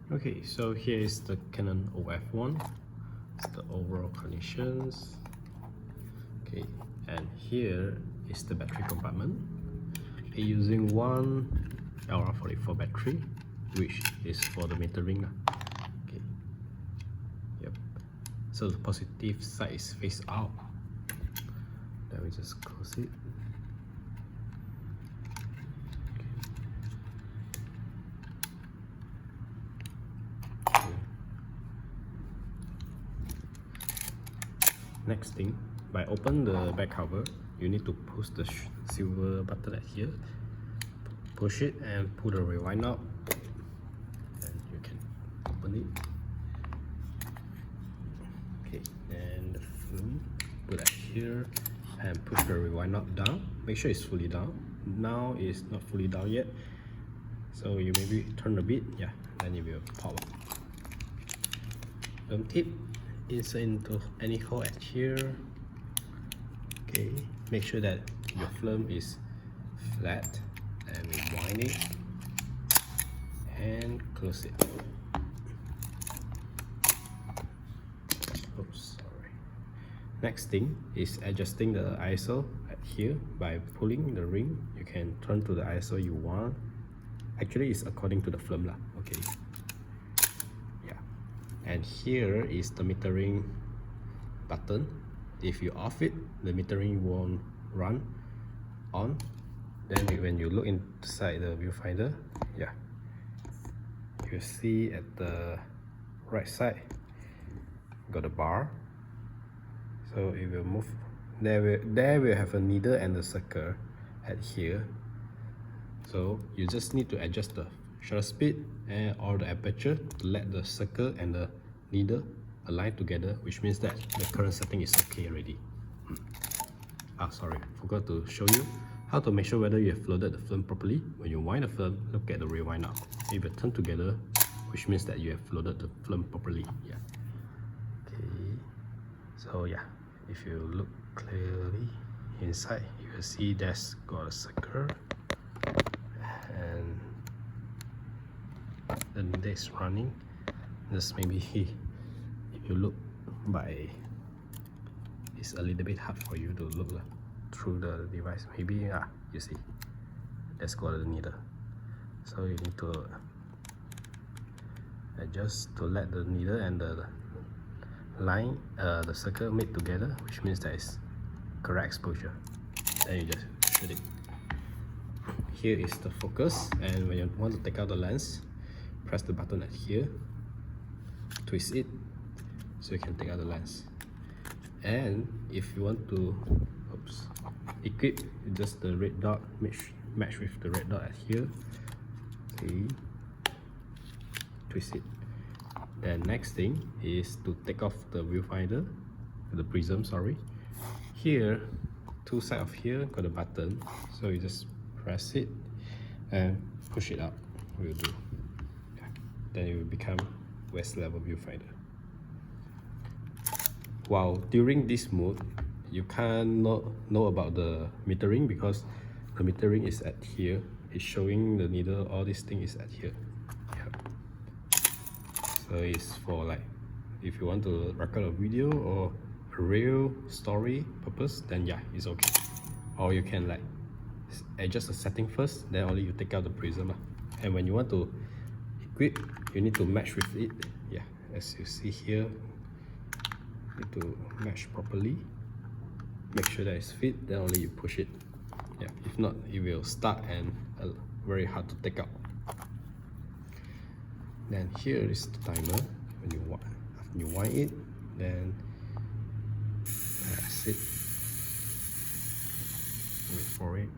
Okay, so here is the Canon F-1. It's the overall conditions. Okay, and here is the battery compartment. Using one LR44 battery, which is for the metering. Okay, yep. So the positive side is face out. Then we just close it. Next thing, by open the back cover, you need to push the silver button at here. Push it and pull the rewind out. And you can open it. Okay, and the film, put it here and push the rewind knob down. Make sure it's fully down. Now it's not fully down yet, so you maybe turn a bit. Yeah, then it will pop up. Tip, insert into any hole at here. Okay, make sure that your film is flat and rewind it and close it. Oops, sorry. Next thing is adjusting the ISO at here. By pulling the ring, you can turn to the ISO you want. Actually, it's according to the film lah. Okay. Yeah. And here is the metering button. If you off it, the metering won't run on. Then when you look inside the viewfinder, yeah, you see at the right side got a bar, so it will move. There will have a needle and a circle at here. So you just need to adjust the shutter speed and or the aperture to let the circle and the needle align together, which means that the current setting is okay already. Sorry, forgot to show you how to make sure whether you have loaded the film properly. When you wind the film, look at the rewind knob. If it turn together, which means that you have loaded the film properly. Yeah. Okay. So yeah, if you look clearly inside, you will see there's got a circle and the needle is running. Just maybe if you look by, it's a little bit hard for you to look through the device. Maybe you see that's got the needle, so you need to adjust to let the needle and the line, the circle meet together, which means that is correct exposure. Then you just shoot it. Here is the focus, and when you want to take out the lens, press the button at here, twist it so you can take out the lens. And if you want to equip, just the red dot, match with the red dot at here. Okay, twist it. Then next thing is to take off the viewfinder, the prism, sorry. Here, two sides of here got a button, so you just press it and push it up. Will do. Yeah. Then it will become west level viewfinder. While during this mode, you cannot know about the metering because the metering is at here. It's showing the needle, all this thing is at here. Yeah. So it's for like, if you want to record a video or a real story purpose, then yeah, it's okay. Or you can like adjust the setting first, then only you take out the prism. And when you want to equip, you need to match with it. Yeah, as you see here, need to match properly. Make sure that it's fit, then only you push it. Yeah, if not, it will stuck and very hard to take out. Then here is the timer. When you wind it, then that's it. Wait for it.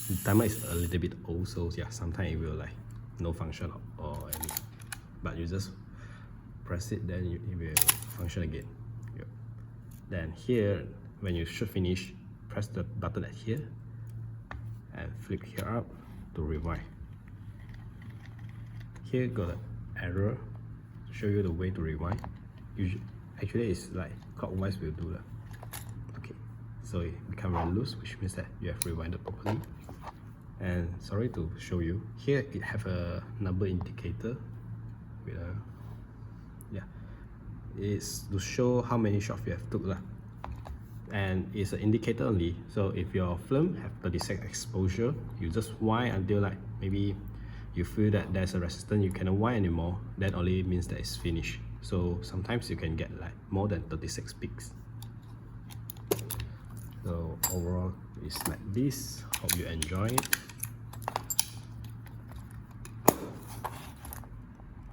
The timer is a little bit old, so yeah, sometimes it will like no function or any, but you just press it, then it will function again. Yep. Then here, when you should finish, press the button at here and flip here up to rewind. Here got an arrow to show you the way to rewind. Actually it's like clockwise will do that. Okay, so it become very loose, which means that you have rewinded properly. And sorry to show you, here it have a number indicator with a, yeah, it's to show how many shots you have took lah. And it's an indicator only, so if your film have 36 exposure, you just wind until like maybe you feel that there's a resistance you cannot wind anymore, that only means that it's finished. So sometimes you can get like more than 36 peaks. So overall it's like this. Hope you enjoy it.